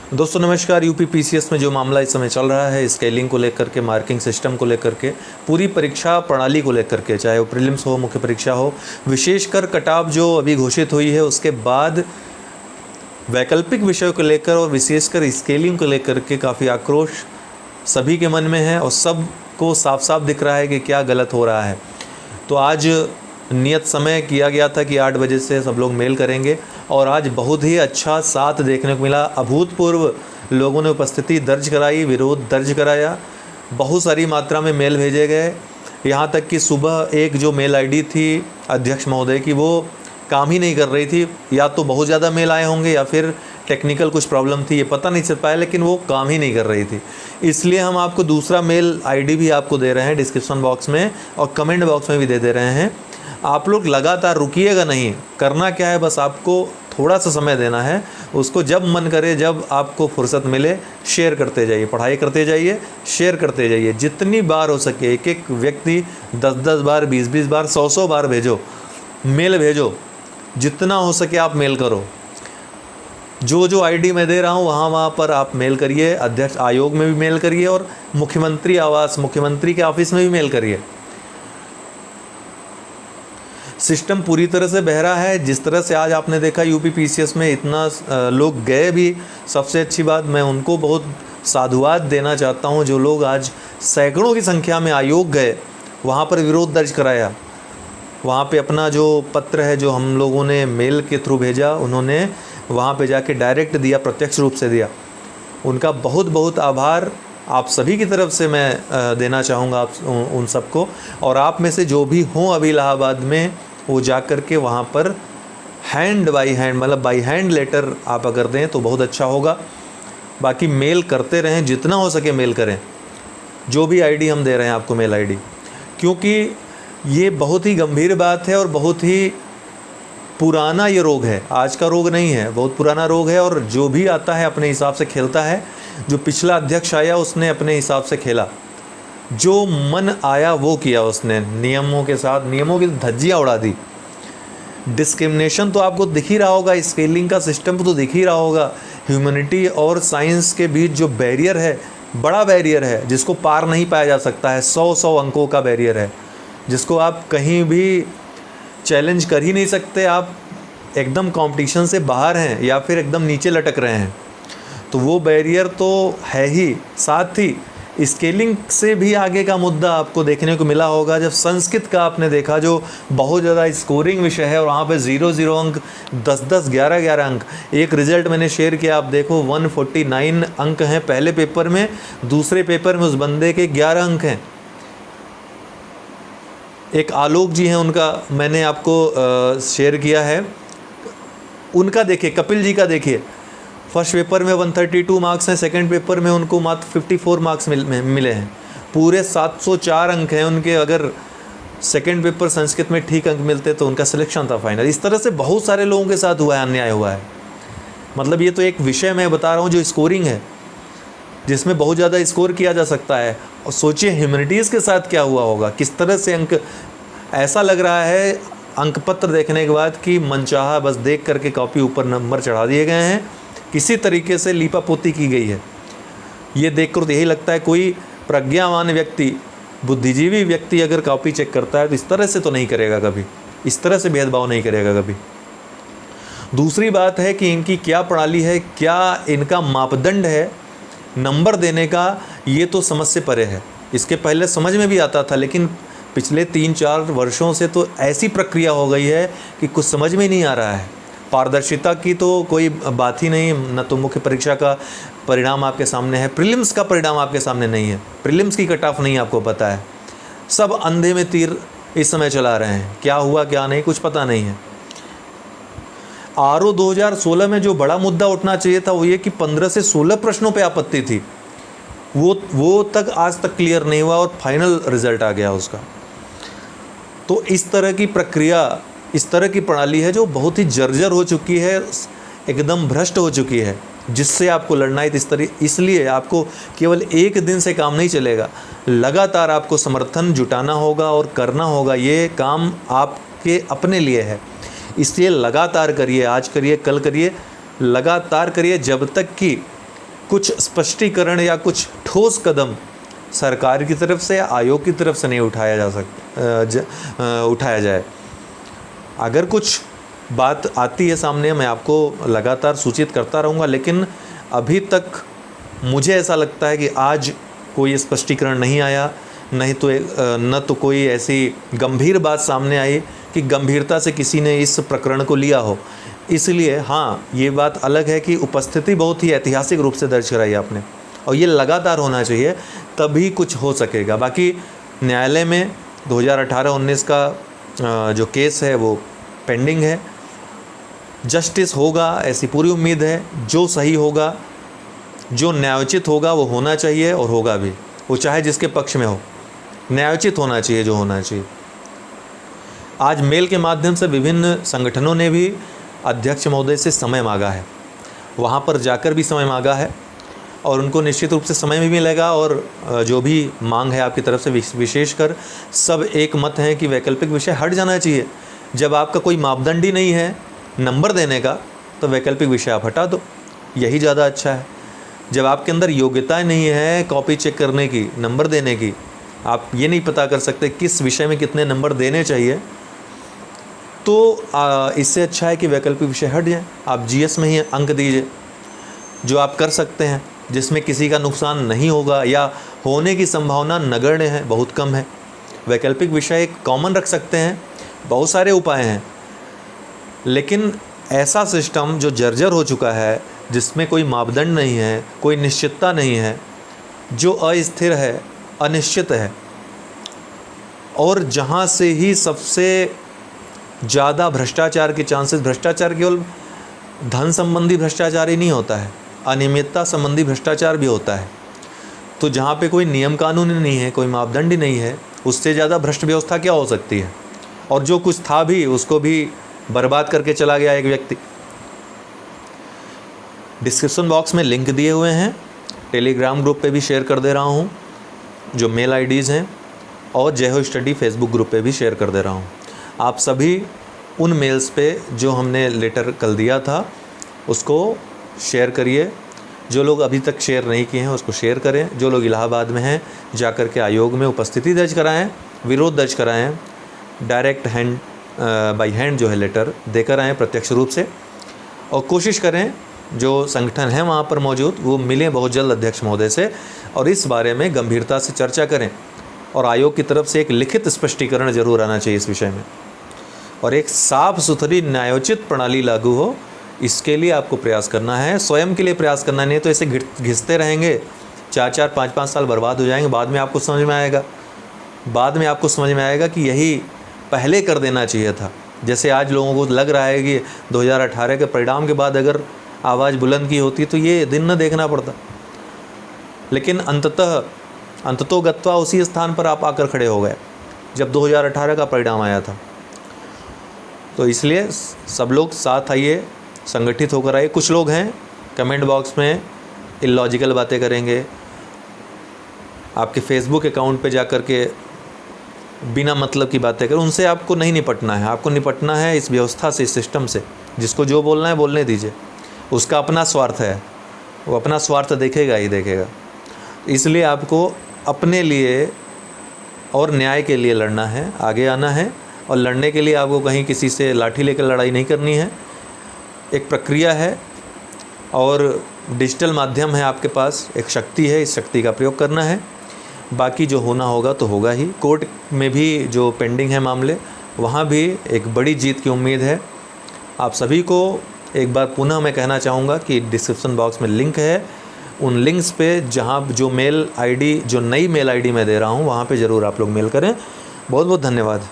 दोस्तों नमस्कार। UP PCS में जो मामला इस समय चल रहा है, स्केलिंग को लेकर के, मार्किंग सिस्टम को लेकर के, पूरी परीक्षा प्रणाली को लेकर के, चाहे वो प्रीलिम्स हो, मुख्य परीक्षा हो, विशेषकर कट ऑफ जो अभी घोषित हुई है उसके बाद वैकल्पिक विषयों को लेकर और विशेषकर स्केलिंग को लेकर के काफ़ी आक्रोश सभी के मन में है और सबको साफ साफ दिख रहा है कि क्या गलत हो रहा है। तो आज नियत समय किया गया था कि 8 बजे से सब लोग मेल करेंगे और आज बहुत ही अच्छा साथ देखने को मिला। अभूतपूर्व लोगों ने उपस्थिति दर्ज कराई, विरोध दर्ज कराया, बहुत सारी मात्रा में मेल भेजे गए। यहाँ तक कि सुबह एक जो मेल आईडी थी अध्यक्ष महोदय की, वो काम ही नहीं कर रही थी। या तो बहुत ज़्यादा मेल आए होंगे या फिर टेक्निकल कुछ प्रॉब्लम थी, ये पता नहीं चल पाया, लेकिन वो काम ही नहीं कर रही थी। इसलिए हम आपको दूसरा मेल आईडी भी आपको दे रहे हैं डिस्क्रिप्शन बॉक्स में और कमेंट बॉक्स में भी दे रहे हैं। आप लोग लगातार रुकिएगा नहीं। करना क्या है, बस आपको थोड़ा सा समय देना है। उसको जब मन करे, जब आपको फुर्सत मिले, शेयर करते जाइए, पढ़ाई करते जाइए, शेयर करते जाइए। जितनी बार हो सके, एक एक व्यक्ति 10-10 बार, 20-20 बार, 100-100 बार भेजो, मेल भेजो। जितना हो सके आप मेल करो। जो आईडी मैं दे रहा हूँ वहाँ पर आप मेल करिए। अध्यक्ष आयोग में भी मेल करिए और मुख्यमंत्री आवास, मुख्यमंत्री के ऑफिस में भी मेल करिए। सिस्टम पूरी तरह से बहरा है। जिस तरह से आज आपने देखा यूपी पीसीएस में इतना लोग गए भी, सबसे अच्छी बात, मैं उनको बहुत साधुवाद देना चाहता हूं। जो लोग आज सैकड़ों की संख्या में आयोग गए, वहां पर विरोध दर्ज कराया, वहां पे अपना जो पत्र है जो हम लोगों ने मेल के थ्रू भेजा, उन्होंने वहां पे जाके डायरेक्ट दिया, प्रत्यक्ष रूप से दिया। उनका बहुत बहुत आभार आप सभी की तरफ से मैं देना चाहूँगा आप उन सबको। और आप में से जो भी हों अभी इलाहाबाद में, वो जा कर के वहाँ पर हैंड बाई हैंड, मतलब बाई हैंड लेटर आप अगर दें तो बहुत अच्छा होगा। बाकी मेल करते रहें, जितना हो सके मेल करें। जो भी आईडी हम दे रहे हैं आपको, मेल आईडी, क्योंकि ये बहुत ही गंभीर बात है और बहुत ही पुराना ये रोग है। आज का रोग नहीं है, बहुत पुराना रोग है। और जो भी आता है अपने हिसाब से खेलता है। जो पिछला अध्यक्ष आया उसने अपने हिसाब से खेला, जो मन आया वो किया उसने, नियमों के साथ नियमों की धज्जियाँ उड़ा दी। डिस्क्रिमिनेशन तो आपको दिख ही रहा होगा, स्केलिंग का सिस्टम तो दिख ही रहा होगा। ह्यूमैनिटी और साइंस के बीच जो बैरियर है, बड़ा बैरियर है, जिसको पार नहीं पाया जा सकता है। 100 अंकों का बैरियर है, जिसको आप कहीं भी चैलेंज कर ही नहीं सकते। आप एकदम कंपटीशन से बाहर हैं या फिर एकदम नीचे लटक रहे हैं, तो वो बैरियर तो है ही। साथ ही स्केलिंग से भी आगे का मुद्दा आपको देखने को मिला होगा। जब संस्कृत का आपने देखा, जो बहुत ज़्यादा स्कोरिंग विषय है, और वहाँ पे 0-0 अंक, 10-10, 11-11 अंक। एक रिज़ल्ट मैंने शेयर किया, आप देखो 149 अंक हैं पहले पेपर में, दूसरे पेपर में उस बंदे के 11 अंक हैं। एक आलोक जी हैं, उनका मैंने आपको शेयर किया है, उनका देखिए, कपिल जी का देखिए। फर्स्ट पेपर में 132 मार्क्स हैं, सेकंड पेपर में उनको मात्र 54 मार्क्स मिले हैं। पूरे 704 अंक हैं उनके। अगर सेकंड पेपर संस्कृत में ठीक अंक मिलते तो उनका सिलेक्शन था फाइनल। इस तरह से बहुत सारे लोगों के साथ हुआ है, अन्याय हुआ है। मतलब ये तो एक विषय मैं बता रहा हूँ जो स्कोरिंग है, जिसमें बहुत ज़्यादा स्कोर किया जा सकता है। और सोचिए ह्यूमैनिटीज़ के साथ क्या हुआ होगा, किस तरह से अंक। ऐसा लग रहा है अंक पत्र देखने के बाद कि मनचाहा बस देख करके कॉपी ऊपर नंबर चढ़ा दिए गए हैं, किसी तरीके से लीपापोती की गई है। ये देखकर तो यही लगता है कोई प्रज्ञावान व्यक्ति, बुद्धिजीवी व्यक्ति अगर कॉपी चेक करता है तो इस तरह से तो नहीं करेगा कभी, इस तरह से भेदभाव नहीं करेगा कभी। दूसरी बात है कि इनकी क्या प्रणाली है, क्या इनका मापदंड है नंबर देने का, ये तो समझ से परे है। इसके पहले समझ में भी आता था, लेकिन पिछले 3-4 वर्षों से तो ऐसी प्रक्रिया हो गई है कि कुछ समझ में नहीं आ रहा है। पारदर्शिता की तो कोई बात ही नहीं। न तो मुख्य परीक्षा का परिणाम आपके सामने है, प्रीलिम्स का परिणाम आपके सामने नहीं है, प्रीलिम्स की कट ऑफ नहीं आपको पता है। सब अंधे में तीर इस समय चला रहे हैं, क्या हुआ क्या नहीं कुछ पता नहीं है। आरओ 2016 में जो बड़ा मुद्दा उठना चाहिए था वो ये कि 15 से 16 प्रश्नों पे आपत्ति थी, वो तक आज तक क्लियर नहीं हुआ और फाइनल रिजल्ट आ गया उसका। तो इस तरह की प्रक्रिया, इस तरह की प्रणाली है जो बहुत ही जर्जर हो चुकी है, एकदम भ्रष्ट हो चुकी है, जिससे आपको लड़ना है इस तरह। इसलिए आपको केवल एक दिन से काम नहीं चलेगा, लगातार आपको समर्थन जुटाना होगा और करना होगा। ये काम आपके अपने लिए है, इसलिए लगातार करिए। आज करिए, कल करिए, लगातार करिए, जब तक कि कुछ स्पष्टीकरण या कुछ ठोस कदम सरकार की तरफ से या आयोग की तरफ से नहीं उठाया जाए। अगर कुछ बात आती है सामने, मैं आपको लगातार सूचित करता रहूँगा, लेकिन अभी तक मुझे ऐसा लगता है कि आज कोई स्पष्टीकरण नहीं आया, नहीं तो न तो कोई ऐसी गंभीर बात सामने आई कि गंभीरता से किसी ने इस प्रकरण को लिया हो। इसलिए हाँ, ये बात अलग है कि उपस्थिति बहुत ही ऐतिहासिक रूप से दर्ज कराई आपने, और ये लगातार होना चाहिए, तभी कुछ हो सकेगा। बाकी न्यायालय में 2018-19 का जो केस है वो पेंडिंग है। जस्टिस होगा ऐसी पूरी उम्मीद है। जो सही होगा, जो न्यायोचित होगा वो होना चाहिए, और होगा भी, वो चाहे जिसके पक्ष में हो, न्यायोचित होना चाहिए जो होना चाहिए। आज मेल के माध्यम से विभिन्न संगठनों ने भी अध्यक्ष महोदय से समय मांगा है, वहाँ पर जाकर भी समय मांगा है, और उनको निश्चित रूप से समय भी मिलेगा। और जो भी मांग है आपकी तरफ से, विशेषकर सब एक मत है कि वैकल्पिक विषय हट जाना चाहिए। जब आपका कोई मापदंड ही नहीं है नंबर देने का, तो वैकल्पिक विषय आप हटा दो, यही ज़्यादा अच्छा है। जब आपके अंदर योग्यता नहीं है कॉपी चेक करने की, नंबर देने की, आप ये नहीं पता कर सकते किस विषय में कितने नंबर देने चाहिए, तो इससे अच्छा है कि वैकल्पिक विषय हट जाए। आप जीएस में ही अंक दीजिए, जो आप कर सकते हैं, जिसमें किसी का नुकसान नहीं होगा या होने की संभावना नगण्य है, बहुत कम है। वैकल्पिक विषय एक कॉमन रख सकते हैं, बहुत सारे उपाय हैं, लेकिन ऐसा सिस्टम जो जर्जर हो चुका है, जिसमें कोई मापदंड नहीं है, कोई निश्चितता नहीं है, जो अस्थिर है, अनिश्चित है, और जहाँ से ही सबसे ज़्यादा भ्रष्टाचार के चांसेस, भ्रष्टाचार केवल धन संबंधी भ्रष्टाचार ही नहीं होता है, अनियमितता संबंधी भ्रष्टाचार भी होता है। तो जहाँ पे कोई नियम कानून ही नहीं है, कोई मापदंड ही नहीं है, उससे ज़्यादा भ्रष्ट व्यवस्था क्या हो सकती है। और जो कुछ था भी, उसको भी बर्बाद करके चला गया एक व्यक्ति। डिस्क्रिप्शन बॉक्स में लिंक दिए हुए हैं, टेलीग्राम ग्रुप पे भी शेयर कर दे रहा हूँ जो मेल आईडीज़ हैं, और जय हो स्टडी फेसबुक ग्रुप पे भी शेयर कर दे रहा हूँ। आप सभी उन मेल्स पे जो हमने लेटर कल दिया था उसको शेयर करिए। जो लोग अभी तक शेयर नहीं किए हैं उसको शेयर करें। जो लोग इलाहाबाद में हैं जाकर के आयोग में उपस्थिति दर्ज कराएं, विरोध दर्ज कराएं, डायरेक्ट हैंड बाय हैंड जो है लेटर देकर आएँ प्रत्यक्ष रूप से, और कोशिश करें जो संगठन है वहाँ पर मौजूद वो मिलें बहुत जल्द अध्यक्ष महोदय से, और इस बारे में गंभीरता से चर्चा करें। और आयोग की तरफ से एक लिखित स्पष्टीकरण जरूर आना चाहिए इस विषय में, और एक साफ सुथरी न्यायोचित प्रणाली लागू हो, इसके लिए आपको प्रयास करना है। स्वयं के लिए प्रयास करना नहीं है तो ऐसे घिसते रहेंगे, 4-4, 5-5 साल बर्बाद हो जाएंगे। बाद में आपको समझ में आएगा कि यही पहले कर देना चाहिए था। जैसे आज लोगों को लग रहा है कि 2018 के परिणाम के बाद अगर आवाज़ बुलंद की होती तो ये दिन न देखना पड़ता, लेकिन अंततोगत्वा उसी स्थान पर आप आकर खड़े हो गए जब 2018 का परिणाम आया था। तो इसलिए सब लोग साथ आइए, संगठित होकर आइए। कुछ लोग हैं कमेंट बॉक्स में इलॉजिकल बातें करेंगे, आपके फेसबुक अकाउंट पे जाकर के बिना मतलब की बातें करें, उनसे आपको नहीं निपटना है। आपको निपटना है इस व्यवस्था से, इस सिस्टम से। जिसको जो बोलना है बोलने दीजिए, उसका अपना स्वार्थ है, वो अपना स्वार्थ देखेगा ही देखेगा। इसलिए आपको अपने लिए और न्याय के लिए लड़ना है, आगे आना है, और लड़ने के लिए आपको कहीं किसी से लाठी लेकर लड़ाई नहीं करनी है। एक प्रक्रिया है और डिजिटल माध्यम है आपके पास, एक शक्ति है, इस शक्ति का प्रयोग करना है। बाकी जो होना होगा तो होगा ही। कोर्ट में भी जो पेंडिंग है मामले, वहाँ भी एक बड़ी जीत की उम्मीद है। आप सभी को एक बार पुनः मैं कहना चाहूँगा कि डिस्क्रिप्शन बॉक्स में लिंक है, उन लिंक्स पे जहाँ जो मेल आईडी, जो नई मेल आईडी मैं दे रहा हूँ, वहाँ पे ज़रूर आप लोग मेल करें। बहुत बहुत धन्यवाद।